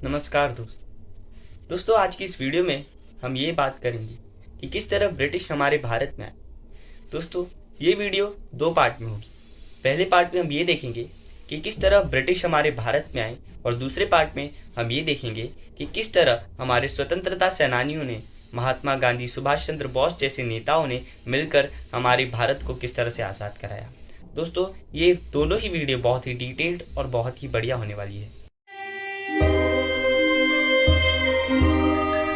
नमस्कार दोस्तों, आज की इस वीडियो में हम ये बात करेंगे कि किस तरह ब्रिटिश हमारे भारत में आए। दोस्तों, ये वीडियो दो पार्ट में होगी। पहले पार्ट में हम ये देखेंगे कि किस तरह ब्रिटिश हमारे भारत में आए और दूसरे पार्ट में हम ये देखेंगे कि किस तरह हमारे स्वतंत्रता सेनानियों ने, महात्मा गांधी, सुभाष चंद्र बोस जैसे नेताओं ने मिलकर हमारे भारत को किस तरह से आज़ाद कराया। दोस्तों, ये दोनों ही वीडियो बहुत ही डिटेल्ड और बहुत ही बढ़िया होने वाली है।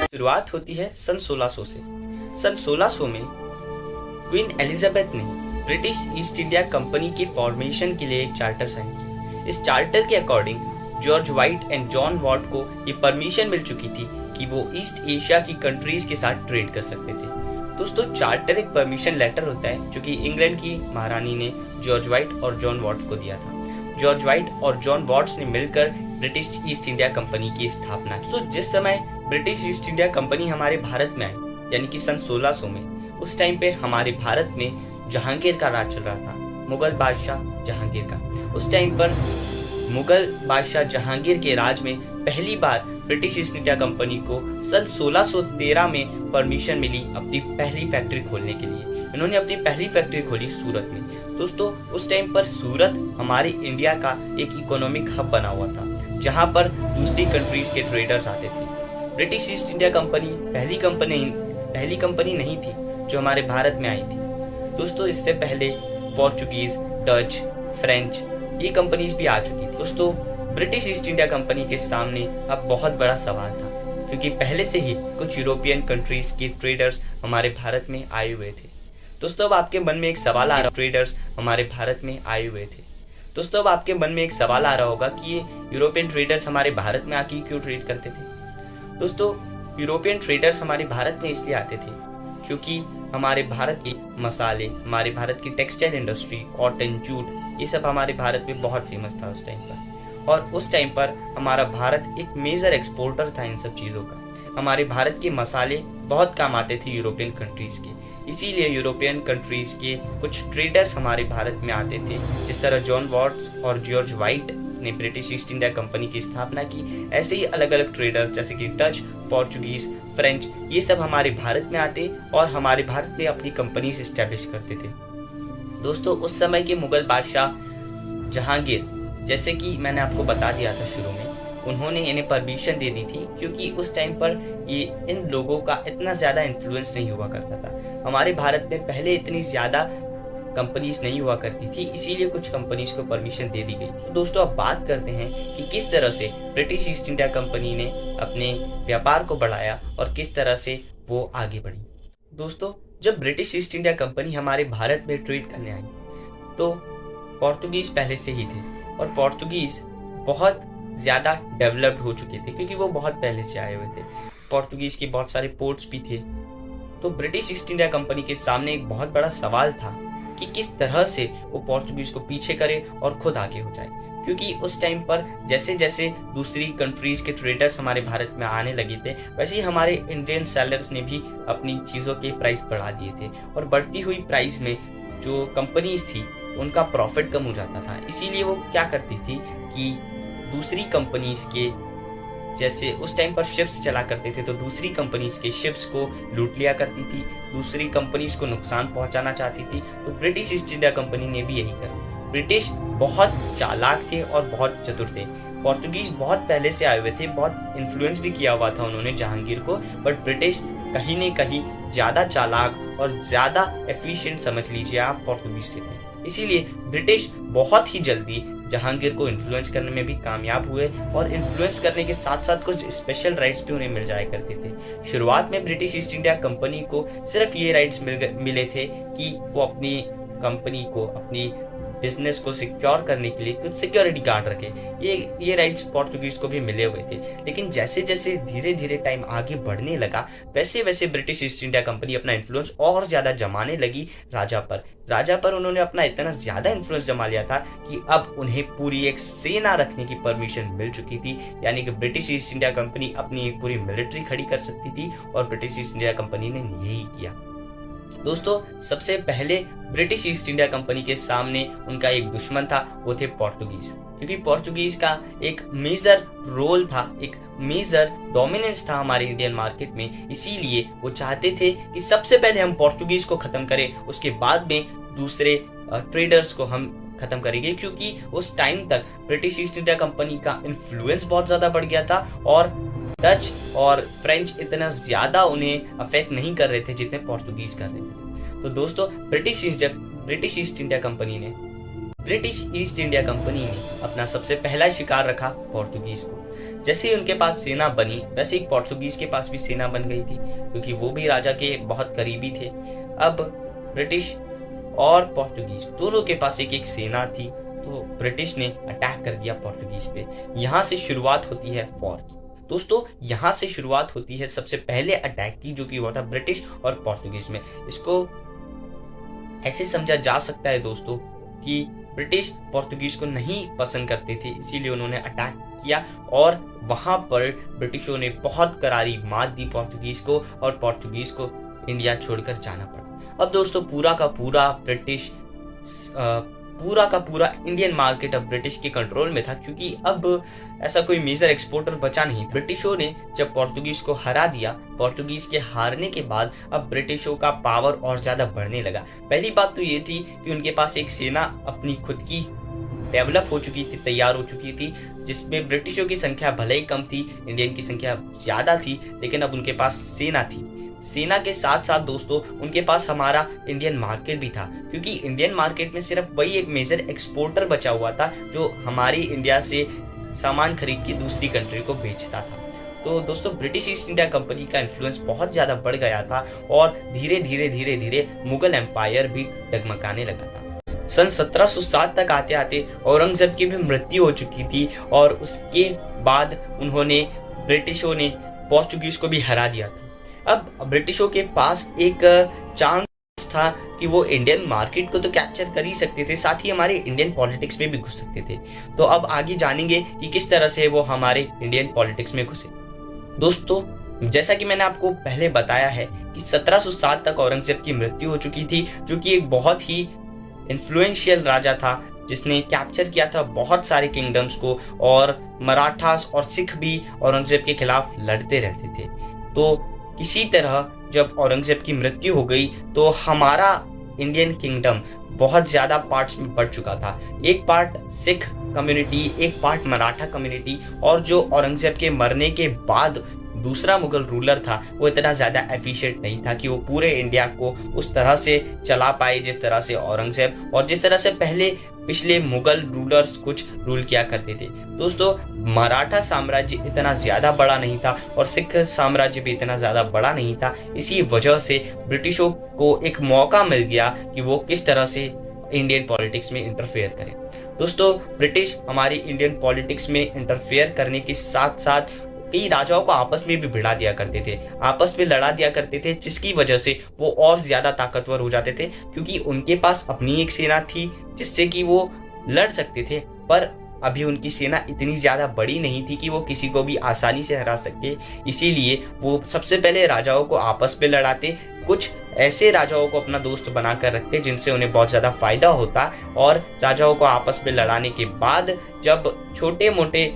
शुरुआत होती है सन 1600 से। सन 1600 में क्वीन एलिजाबेथ ने ब्रिटिश ईस्ट इंडिया कंपनी के फॉर्मेशन के लिए एक चार्टर साइन किया। इस चार्टर के according George white and John what को ये परमिशन मिल चुकी थी कि वो ईस्ट एशिया की कंट्रीज के साथ ट्रेड कर सकते थे। दोस्तों, चार्टर एक परमिशन लेटर होता है जो कि इंग्लैंड की महारानी ने जॉर्ज व्हाइट और जॉन वॉट को दिया था। जॉर्ज व्हाइट और जॉन वॉट्स ने मिलकर ब्रिटिश ईस्ट इंडिया कंपनी की स्थापना की। तो जिस समय ब्रिटिश ईस्ट इंडिया कंपनी हमारे भारत में आई, यानी कि सन 1600 में, उस टाइम पे हमारे भारत में जहांगीर का राज चल रहा था, मुगल बादशाह जहांगीर का। उस टाइम पर मुगल बादशाह जहांगीर के राज में पहली बार ब्रिटिश ईस्ट इंडिया कंपनी को सन 1613 में परमिशन मिली अपनी पहली फैक्ट्री खोलने के लिए। इन्होंने अपनी पहली फैक्ट्री खोली सूरत में। दोस्तों, उस टाइम पर सूरत हमारे इंडिया का एक इकोनॉमिक हब बना हुआ था, जहां पर दूसरी कंट्रीज के ट्रेडर्स आते थे। ब्रिटिश ईस्ट इंडिया कंपनी पहली कंपनी नहीं थी जो हमारे भारत में आई थी। दोस्तों, इससे पहले पोर्चुगीज, डच, फ्रेंच ये कंपनीज भी आ चुकी थी। दोस्तों, ब्रिटिश ईस्ट इंडिया कंपनी के सामने अब बहुत बड़ा सवाल था, क्योंकि पहले से ही कुछ यूरोपियन कंट्रीज के ट्रेडर्स हमारे भारत में आए हुए थे। दोस्तों, अब आपके मन में एक सवाल आ रहा, ट्रेडर्स हमारे भारत में आए हुए थे। दोस्तों, अब आपके मन में एक सवाल आ रहा होगा कि ये यूरोपियन ट्रेडर्स हमारे भारत में आके क्यों ट्रेड करते थे। दोस्तों, यूरोपियन ट्रेडर्स हमारे भारत में इसलिए आते थे क्योंकि हमारे भारत के मसाले, हमारे भारत की टेक्सटाइल इंडस्ट्री, कॉटन, जूट, ये सब हमारे भारत में बहुत फेमस था उस टाइम पर। और उस टाइम पर हमारा भारत एक मेजर एक्सपोर्टर था इन सब चीज़ों का। हमारे भारत के मसाले बहुत काम आते थे यूरोपियन कंट्रीज़ के, इसीलिए यूरोपियन कंट्रीज के कुछ ट्रेडर्स हमारे भारत में आते थे। जिस तरह जॉन वॉट्स और जॉर्ज व्हाइट ने ब्रिटिश ईस्ट इंडिया कंपनी की स्थापना की, ऐसे ही अलग अलग ट्रेडर्स जैसे कि डच, पोर्चुगीज, फ्रेंच, ये सब हमारे भारत में आते और हमारे भारत में अपनी कंपनीज एस्टेब्लिश करते थे। दोस्तों, उस समय के मुगल बादशाह जहांगीर, जैसे कि मैंने आपको बता दिया था शुरू में, उन्होंने इन्हें परमिशन दे दी थी क्योंकि उस टाइम पर ये इन लोगों का इतना ज़्यादा इन्फ्लुएंस नहीं हुआ करता था। हमारे भारत में पहले इतनी ज़्यादा कंपनीज नहीं हुआ करती थी, इसीलिए कुछ कंपनीज को परमिशन दे दी गई थी। दोस्तों, अब बात करते हैं कि किस तरह से ब्रिटिश ईस्ट इंडिया कंपनी ने अपने व्यापार को बढ़ाया और किस तरह से वो आगे बढ़ी। दोस्तों, जब ब्रिटिश ईस्ट इंडिया कंपनी हमारे भारत में ट्रेड करने आई तो पोर्तुगीज पहले से ही थे और पोर्तुगीज बहुत ज़्यादा डेवलप्ड हो चुके थे क्योंकि वो बहुत पहले से आए हुए थे। पोर्तुगीज के बहुत सारे पोर्ट्स भी थे। तो ब्रिटिश ईस्ट इंडिया कंपनी के सामने एक बहुत बड़ा सवाल था कि किस तरह से वो पोर्तुगीज को पीछे करे और खुद आगे हो जाए, क्योंकि उस टाइम पर जैसे जैसे दूसरी कंट्रीज के ट्रेडर्स हमारे भारत में आने लगे थे, वैसे ही हमारे इंडियन सेलर्स ने भी अपनी चीज़ों के प्राइस बढ़ा दिए थे और बढ़ती हुई प्राइस में जो कंपनीज थी उनका प्रॉफिट कम हो जाता था। इसीलिए वो क्या करती थी कि दूसरी कंपनीज के, जैसे उस टाइम पर शिप्स चला करते थे, तो दूसरी कंपनीज के शिप्स को लूट लिया करती थी, दूसरी कंपनीज को नुकसान पहुंचाना चाहती थी। तो ब्रिटिश ईस्ट इंडिया कंपनी ने भी यही करा। ब्रिटिश बहुत चालाक थे और बहुत चतुर थे। पोर्तुगीज बहुत पहले से आए हुए थे, बहुत इन्फ्लुएंस भी किया हुआ था उन्होंने जहांगीर को, बट ब्रिटिश कहीं न कहीं ज़्यादा चालाक और ज़्यादा एफिशिएंट, समझ लीजिए आप, पोर्तुगीज से थे। इसीलिए ब्रिटिश बहुत ही जल्दी जहांगीर को इन्फ्लुएंस करने में भी कामयाब हुए और इन्फ्लुएंस करने के साथ साथ कुछ स्पेशल राइट्स भी उन्हें मिल जाया करते थे। शुरुआत में ब्रिटिश ईस्ट इंडिया कंपनी को सिर्फ ये राइट्स मिले थे कि वो अपनी कंपनी को, अपनी बिजनेस को सिक्योर करने के लिए कुछ सिक्योरिटी गार्ड रखे। ये राइट्स पोर्तुगीज को भी मिले हुए थे। लेकिन जैसे जैसे धीरे धीरे टाइम आगे बढ़ने लगा, वैसे वैसे ब्रिटिश ईस्ट इंडिया कंपनी अपना इन्फ्लुएंस और ज़्यादा जमाने लगी राजा पर उन्होंने अपना इतना ज़्यादा इन्फ्लुएंस जमा लिया था कि अब उन्हें पूरी एक सेना रखने की परमिशन मिल चुकी थी। यानी कि ब्रिटिश ईस्ट इंडिया कंपनी अपनी एक पूरी मिलिट्री खड़ी कर सकती थी और ब्रिटिश ईस्ट इंडिया कंपनी ने यही किया। दोस्तों, सबसे पहले ब्रिटिश ईस्ट इंडिया कंपनी के सामने उनका एक दुश्मन था, वो थे पोर्तुगीज। क्योंकि पोर्चुगीज का एक मेजर रोल था, एक मेजर डोमिनेंस था हमारे इंडियन मार्केट में। इसीलिए वो चाहते थे कि सबसे पहले हम पोर्चुगीज को खत्म करें, उसके बाद में दूसरे ट्रेडर्स को हम खत्म करेंगे, क्योंकि उस टाइम तक ब्रिटिश ईस्ट इंडिया कंपनी का इन्फ्लुएंस बहुत ज्यादा बढ़ गया था और डच और फ्रेंच इतना ज्यादा उन्हें अफेक्ट नहीं कर रहे थे जितने पोर्चुगीज कर रहे थे। तो दोस्तों ब्रिटिश ईस्ट इंडिया कंपनी ने अपना सबसे पहला शिकार रखा पोर्चुगीज को। जैसे ही उनके पास सेना बनी, वैसे ही पोर्चुगीज के पास भी सेना बन गई थी, क्योंकि वो भी राजा के बहुत करीबी थे। अब ब्रिटिश और पोर्चुगीज दोनों के पास एक एक सेना थी, तो ब्रिटिश ने अटैक कर दिया पोर्चुगीज पे। यहाँ से शुरुआत होती है वॉर की। दोस्तों यहाँ से शुरुआत होती है सबसे पहले अटैक की, जो कि हुआ था ब्रिटिश और पोर्चुगीज में। इसको ऐसे समझा जा सकता है दोस्तों कि ब्रिटिश पोर्चुगीज को नहीं पसंद करते थे, इसीलिए उन्होंने अटैक किया और वहां पर ब्रिटिशों ने बहुत करारी मात दी पोर्चुगीज को और पोर्चुगीज को इंडिया छोड़कर जाना पड़ा। अब दोस्तों पूरा का पूरा इंडियन मार्केट अब ब्रिटिश के कंट्रोल में था, क्योंकि अब ऐसा कोई मेजर एक्सपोर्टर बचा नहीं। ब्रिटिशों ने जब पोर्चुगीज को हरा दिया, पोर्चुगीज के हारने के बाद अब ब्रिटिशों का पावर और ज्यादा बढ़ने लगा। पहली बात तो ये थी कि उनके पास एक सेना अपनी खुद की डेवलप हो चुकी थी, तैयार हो चुकी थी, जिसमें ब्रिटिशों की संख्या भले ही कम थी, इंडियन की संख्या ज्यादा थी, लेकिन अब उनके पास सेना थी। सेना के साथ साथ दोस्तों उनके पास हमारा इंडियन मार्केट भी था, क्योंकि इंडियन मार्केट में सिर्फ वही एक मेजर एक्सपोर्टर बचा हुआ था जो हमारी इंडिया से सामान खरीद के दूसरी कंट्री को बेचता था। तो दोस्तों ब्रिटिश ईस्ट इंडिया कंपनी का इन्फ्लुएंस बहुत ज्यादा बढ़ गया था और धीरे धीरे मुगल एम्पायर भी डगमगाने लगा था। सन 1707 तक आते आते औरंगजेब की भी मृत्यु हो चुकी थी और उसके बाद ब्रिटिशों ने पोर्चुगीज को भी हरा दिया था। अब ब्रिटिशों के पास एक चांस था कि वो इंडियन मार्केट को तो कैप्चर कर ही सकते थे, साथ ही हमारे इंडियन पॉलिटिक्स में भी घुस सकते थे। तो अब आगे जानेंगे कि किस तरह से वो हमारे इंडियन पॉलिटिक्स में घुसे। दोस्तों जैसा कि मैंने आपको पहले बताया है कि 1707 तक औरंगजेब की मृत्यु हो चुकी थी, जो कि एक बहुत ही इन्फ्लुएंशियल राजा था, जिसने कैप्चर किया था बहुत सारे किंगडम्स को, और मराठास और सिख भी औरंगजेब के खिलाफ लड़ते रहते थे। तो किसी तरह जब औरंगजेब की मृत्यु हो गई तो हमारा इंडियन किंगडम बहुत ज्यादा पार्ट्स में बढ़ चुका था। एक पार्ट सिख कम्युनिटी, एक पार्ट मराठा कम्युनिटी, और जो औरंगजेब के मरने के बाद दूसरा मुगल रूलर था वो इतना ज्यादा एफिशिएंट नहीं था कि वो पूरे इंडिया को उस तरह से चला पाए जिस तरह से औरंगजेब और जिस तरह से पहले पिछले मुगल रूलर्स कुछ रूल किया करते थे। दोस्तों मराठा साम्राज्य इतना ज्यादा बड़ा नहीं था और सिख साम्राज्य भी इतना ज्यादा बड़ा नहीं था। इसी वजह से ब्रिटिशों को एक मौका मिल गया कि वो किस तरह से इंडियन पॉलिटिक्स में इंटरफेयर करें। दोस्तों ब्रिटिश हमारी इंडियन पॉलिटिक्स में इंटरफेयर करने के साथ साथ कई राजाओं को आपस में भी भिड़ा दिया करते थे, आपस में लड़ा दिया करते थे, जिसकी वजह से वो और ज्यादा ताकतवर हो जाते थे, क्योंकि उनके पास अपनी एक सेना थी जिससे कि वो लड़ सकते थे। पर अभी उनकी सेना इतनी ज्यादा बड़ी नहीं थी कि वो किसी को भी आसानी से हरा सके, इसीलिए वो सबसे पहले राजाओं को आपस में लड़ाते, कुछ ऐसे राजाओं को अपना दोस्त बनाकर रखते जिनसे उन्हें बहुत ज्यादा फायदा होता, और राजाओं को आपस में लड़ाने के बाद जब छोटे मोटे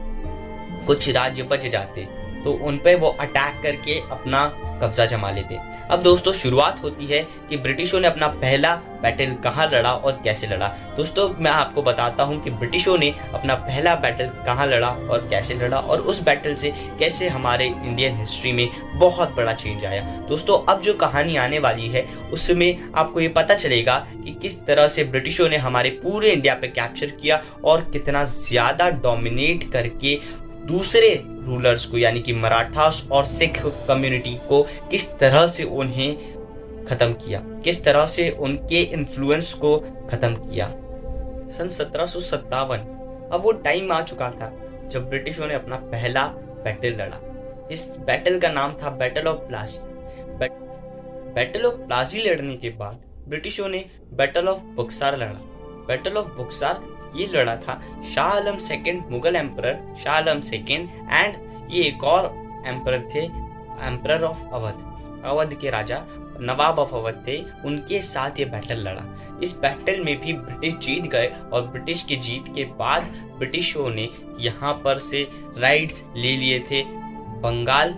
कुछ राज्य बच जाते तो उन पे वो अटैक करके अपना कब्जा जमा लेते। अब दोस्तों शुरुआत होती है कि ब्रिटिशों ने अपना पहला बैटल कहाँ लड़ा और कैसे लड़ा। दोस्तों मैं आपको बताता हूँ कि ब्रिटिशों ने अपना पहला बैटल कहाँ लड़ा और कैसे लड़ा, और उस बैटल से कैसे हमारे इंडियन हिस्ट्री में बहुत बड़ा चेंज आया। दोस्तों अब जो कहानी आने वाली है उसमें आपको ये पता चलेगा कि किस तरह से ब्रिटिशों ने हमारे पूरे इंडिया पे कैप्चर किया और कितना ज्यादा डोमिनेट करके दूसरे रूलर्स को यानी कि मराठास और सिख कम्युनिटी को किस तरह से उन्हें खत्म किया, किस तरह से उनके इन्फ्लुएंस को खत्म किया। सन 1757 अब वो टाइम आ चुका था जब ब्रिटिशों ने अपना पहला बैटल लड़ा। इस बैटल का नाम था battle of Plassey. Battle of Plassey लड़ने के बाद ब्रिटिशों ने बैटल ऑफ बक्सार लड़ा। बैटल ऑफ बक्सार ये लड़ा था Shah Alam second, Mughal emperor Shah Alam second, and ये एक और एम्परर थे, एम्परर ऑफ अवध, अवध के राजा नवाब ऑफ अवध थे, उनके साथ ये बैटल लड़ा। इस बैटल में भी ब्रिटिश जीत गए और ब्रिटिश की जीत के बाद ब्रिटिशों ने यहाँ पर से राइट्स ले लिए थे बंगाल,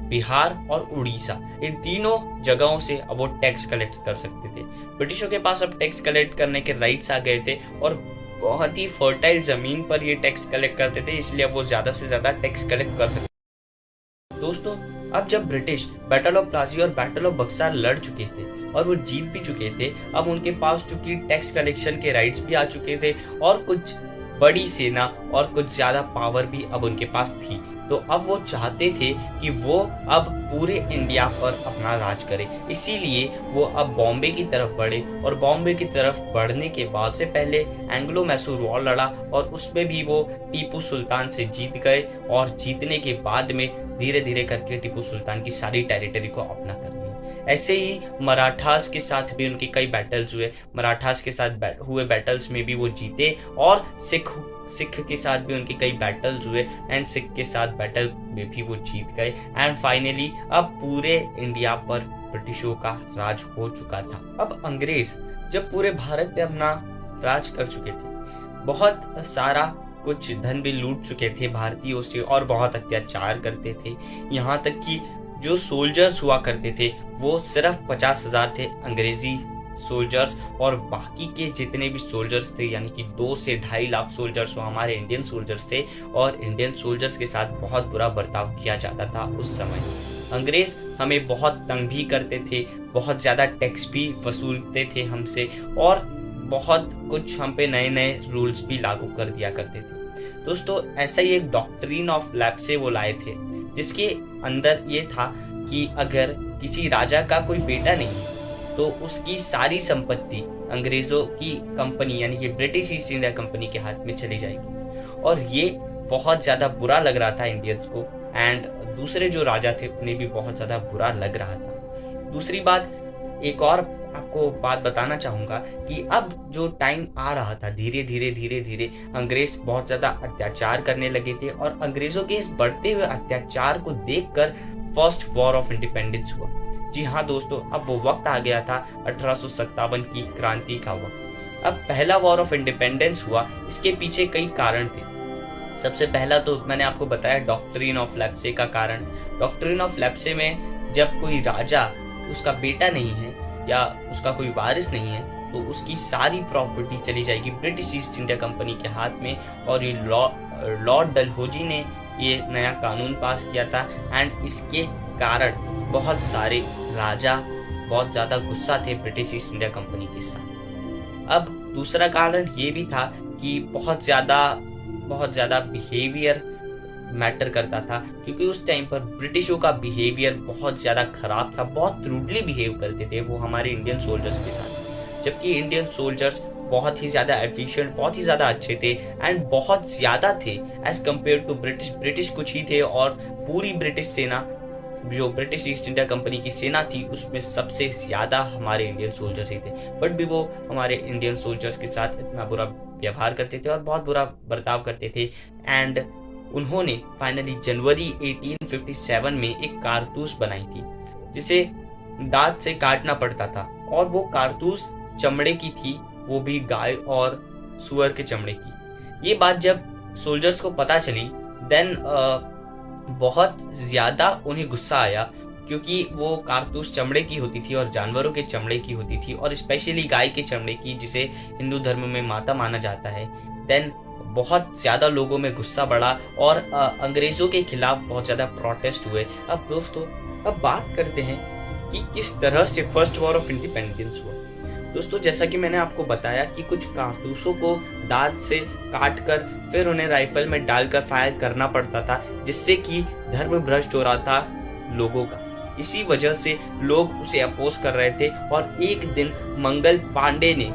बिहार और उड़ीसा। इन तीनों जगहों से अब वो टैक्स कलेक्ट कर सकते थे। ब्रिटिशों के पास अब टैक्स कलेक्ट करने के राइट्स आ गए थे और बहुत ही फर्टाइल जमीन पर ये टैक्स कलेक्ट करते थे, इसलिए अब वो ज्यादा से ज्यादा टैक्स कलेक्ट कर सकते। दोस्तों, अब जब ब्रिटिश बैटल ऑफ प्लासी और बैटल ऑफ बक्सर लड़ चुके थे और वो जीत भी चुके थे, अब उनके पास चूंकि टैक्स कलेक्शन के राइट्स भी आ चुके थे और कुछ बड़ी सेना और कुछ ज्यादा पावर भी अब उनके पास थी, तो अब वो चाहते थे कि वो अब पूरे इंडिया पर अपना राज करे। इसीलिए वो अब बॉम्बे की तरफ बढ़े और बॉम्बे की तरफ बढ़ने के बाद से पहले एंग्लो मैसूर वॉर लड़ा और उसमें भी वो टीपू सुल्तान से जीत गए और जीतने के बाद में धीरे धीरे करके टीपू सुल्तान की सारी टेरिटरी को अपना कर लिया। ऐसे ही मराठास के साथ भी उनके कई बैटल्स हुए। मराठास के साथ हुए बैटल्स में भी वो जीते और सिख के साथ भी उनके कई बैटल्स हुए एंड सिख के साथ बैटल में भी वो जीत गए एंड फाइनली अब पूरे इंडिया पर ब्रिटिशों का राज हो चुका था। अब अंग्रेज जब पूरे भारत पे अपना राज कर चुके थे, बहुत सारा कुछ धन भी लूट चुके थे भारतीयों से और बहुत अत्याचार करते थे। यहाँ तक कि जो सोल्जर्स हुआ करते थे वो सिर्फ 50,000 थे अंग्रेजी सोल्जर्स, और बाकी के जितने भी सोल्जर्स थे यानी कि 2 से 2.5 लाख सोल्जर्स वो हमारे इंडियन सोल्जर्स थे और इंडियन सोल्जर्स के साथ बहुत बुरा बर्ताव किया जाता था उस समय। अंग्रेज हमें बहुत तंग भी करते थे, बहुत ज्यादा टैक्स भी वसूलते थे हमसे और बहुत कुछ हम पे नए नए रूल्स भी लागू कर दिया करते थे। दोस्तों, ऐसा ही एक डॉक्ट्रिन ऑफ लैप्से वो लाए थे जिसके अंदर ये था कि अगर किसी राजा का कोई बेटा नहीं तो उसकी सारी संपत्ति अंग्रेजों की कंपनी यानी कि ब्रिटिश ईस्ट इंडिया कंपनी के हाथ में चली जाएगी। और ये बहुत ज्यादा बुरा लग रहा था इंडियंस को एंड दूसरे जो राजा थे उन्हें भी बहुत ज्यादा बुरा लग रहा था। दूसरी बात, एक और आपको बात बताना चाहूंगा कि अब जो टाइम आ रहा था धीरे धीरे अंग्रेज बहुत ज्यादा अत्याचार करने लगे थे और अंग्रेजों के इस बढ़ते हुए अत्याचार को देखकर फर्स्ट वॉर ऑफ इंडिपेंडेंस हुआ। जी हाँ दोस्तों, अब वो वक्त आ गया था 1857 की क्रांति का वक्त। अब पहला वॉर ऑफ इंडिपेंडेंस हुआ, इसके पीछे कई कारण थे। सबसे पहला तो मैंने आपको बताया डॉक्ट्रिन ऑफ लैप्से का कारण। डॉक्ट्रिन ऑफ लैप्से में जब कोई राजा उसका बेटा नहीं है या उसका कोई वारिस नहीं है तो उसकी सारी प्रॉपर्टी चली जाएगी ब्रिटिश ईस्ट इंडिया कंपनी के हाथ में। और ये लॉर्ड डलहौजी ने ये नया कानून पास किया था एंड इसके कारण बहुत सारे राजा बहुत ज्यादा गुस्सा थे ब्रिटिश ईस्ट इंडिया कंपनी के साथ। अब दूसरा कारण ये भी था कि बहुत ज्यादा बिहेवियर मैटर करता था, क्योंकि उस टाइम पर ब्रिटिशों का बिहेवियर बहुत ज्यादा खराब था, बहुत रूडली बिहेव करते थे वो हमारे इंडियन सोल्जर्स के साथ। जबकि इंडियन सोल्जर्स बहुत ही ज्यादा एफिशिएंट, बहुत ही ज्यादा अच्छे थे एंड बहुत ज्यादा थे एज कम्पेयर टू ब्रिटिश कुछ ही थे और पूरी ब्रिटिश सेना जो ब्रिटिश ईस्ट इंडिया कंपनी की सेना थी उसमें सबसे ज्यादा हमारे इंडियन सोल्जर्स ही थे। बट भी वो हमारे इंडियन सोल्जर्स के साथ इतना बुरा व्यवहार करते थे और बहुत बुरा बर्ताव करते थे एंड उन्होंने फाइनली जनवरी 1857 में एक कारतूस बनाई थी जिसे दांत से काटना पड़ता था और वो कारतूस चमड़े की थी, वो भी गाय और सुअर के चमड़े की। ये बात जब सोल्जर्स को पता चली देन बहुत ज्यादा उन्हें गुस्सा आया, क्योंकि वो कारतूस चमड़े की होती थी और जानवरों के चमड़े की होती थी और स्पेशली गाय के चमड़े की जिसे हिंदू धर्म में माता माना जाता है। देन बहुत ज्यादा लोगों में गुस्सा बढ़ा और अंग्रेजों के खिलाफ बहुत ज्यादा प्रोटेस्ट हुए। अब दोस्तों, अब बात करते हैं कि किस तरह से फर्स्ट वॉर ऑफ इंडिपेंडेंस हुआ। दोस्तों, जैसा कि मैंने आपको बताया कि कुछ कारतूसों को दांत से काट कर फिर उन्हें राइफल में डालकर फायर करना पड़ता था, जिससे कि धर्म भ्रष्ट हो रहा था लोगों का। इसी वजह से लोग उसे अपोज कर रहे थे और एक दिन मंगल पांडे ने,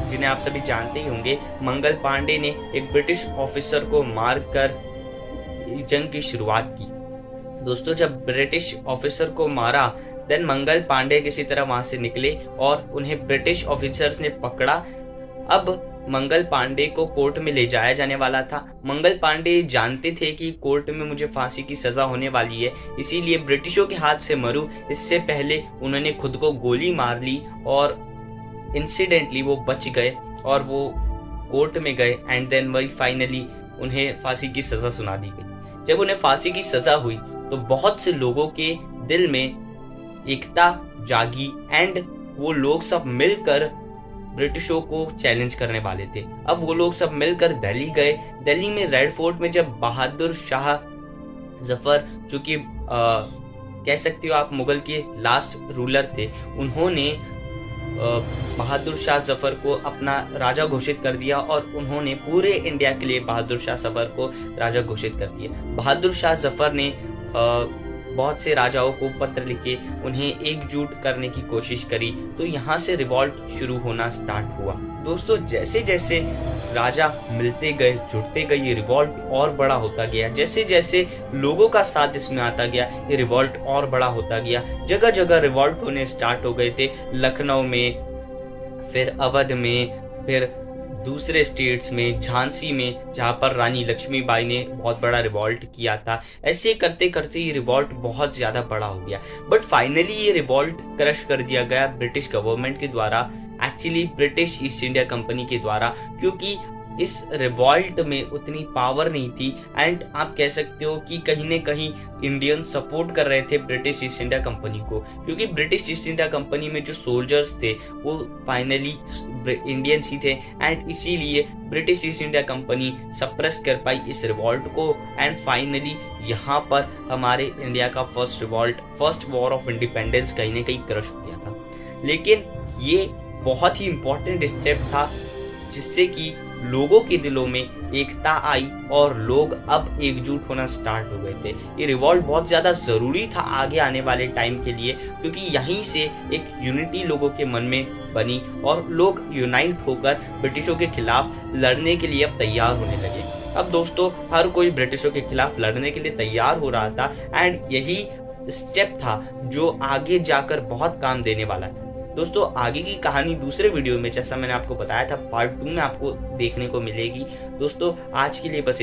जिन्हें आप सभी जानते ही होंगे, मंगल पांडे ने एक ब्रिटिश ऑफिसर को मारकर इस जंग की शुरुआत की। दोस्तों, जब ब्रिटिश ऑफिसर को मारा देन मंगल पांडे किसी तरह वहां से निकले और उन्हें ब्रिटिश ऑफिसर्स ने पकड़ा। अब मंगल पांडे को कोर्ट में ले जाया जाने वाला था। मंगल पांडे जानते थे कि कोर्ट में मुझे फांसी की सजा होने वाली है, इसीलिए ब्रिटिशों के हाथ से मरूं इससे पहले उन्होंने खुद को गोली मार ली और इंसिडेंटली वो बच गए और वो कोर्ट में गए एंड देन वही फाइनली उन्हें फांसी की सजा सुना दी गई। जब उन्हें फांसी की सजा हुई तो बहुत से लोगों के दिल में एकता जागी एंड वो लोग सब मिलकर ब्रिटिशों को चैलेंज करने वाले थे। अब वो लोग सब मिलकर दिल्ली गए। दिल्ली में रेड फोर्ट में जब बहादुर शाह जफर, जो कि कह सकते हो आप मुगल के लास्ट रूलर थे, उन्होंने बहादुर शाह जफर को अपना राजा घोषित कर दिया और उन्होंने पूरे इंडिया के लिए बहादुर शाह जफर को राजा घोषित कर दिया। बहादुर शाह जफर ने बहुत से राजाओं को पत्र लिखे, उन्हें एकजुट करने की कोशिश करी, तो यहाँ से रिवॉल्ट शुरू होना स्टार्ट हुआ। दोस्तों, जैसे जैसे राजा मिलते गए, जुड़ते गए, ये रिवॉल्ट और बड़ा होता गया। जैसे जैसे लोगों का साथ इसमें आता गया, ये रिवॉल्ट और बड़ा होता गया। जगह जगह रिवॉल्ट होने स्टार्ट हो गए थे। लखनऊ में, फिर अवध में, फिर दूसरे स्टेट्स में, झांसी में, जहाँ पर रानी लक्ष्मीबाई ने बहुत बड़ा रिवॉल्ट किया था। ऐसे करते करते ये रिवॉल्ट बहुत ज्यादा बड़ा हो गया, बट फाइनली ये रिवॉल्ट क्रश कर दिया गया ब्रिटिश गवर्नमेंट के द्वारा, actually British east India company के द्वारा, क्योंकि इस रिवॉल्ट में उतनी पावर नहीं थी एंड आप कह सकते हो कि कहीं न कहीं इंडियन सपोर्ट कर रहे थे ब्रिटिश ईस्ट इंडिया कंपनी को, क्योंकि ब्रिटिश ईस्ट इंडिया कंपनी में जो सोल्जर्स थे वो फाइनली इंडियंस ही थे एंड इसीलिए British east India company suppress कर पाई इस रिवॉल्ट को एंड फाइनली यहाँ पर हमारे इंडिया का first revolt, first war of independence कहीं न कहीं क्रश हो गया था। लेकिन ये बहुत ही इंपॉर्टेंट स्टेप था जिससे कि लोगों के दिलों में एकता आई और लोग अब एकजुट होना स्टार्ट हो गए थे। ये रिवॉल्ट बहुत ज़्यादा ज़रूरी था आगे आने वाले टाइम के लिए, क्योंकि यहीं से एक यूनिटी लोगों के मन में बनी और लोग यूनाइट होकर ब्रिटिशों के खिलाफ लड़ने के लिए अब तैयार होने लगे। अब दोस्तों, हर कोई ब्रिटिशों के खिलाफ लड़ने के लिए तैयार हो रहा था एंड यही स्टेप था जो आगे जाकर बहुत काम देने वाला था। दोस्तों, आगे की कहानी दूसरे वीडियो में, जैसा मैंने आपको बताया था, पार्ट 2 में आपको देखने को मिलेगी। दोस्तों, आज के लिए बस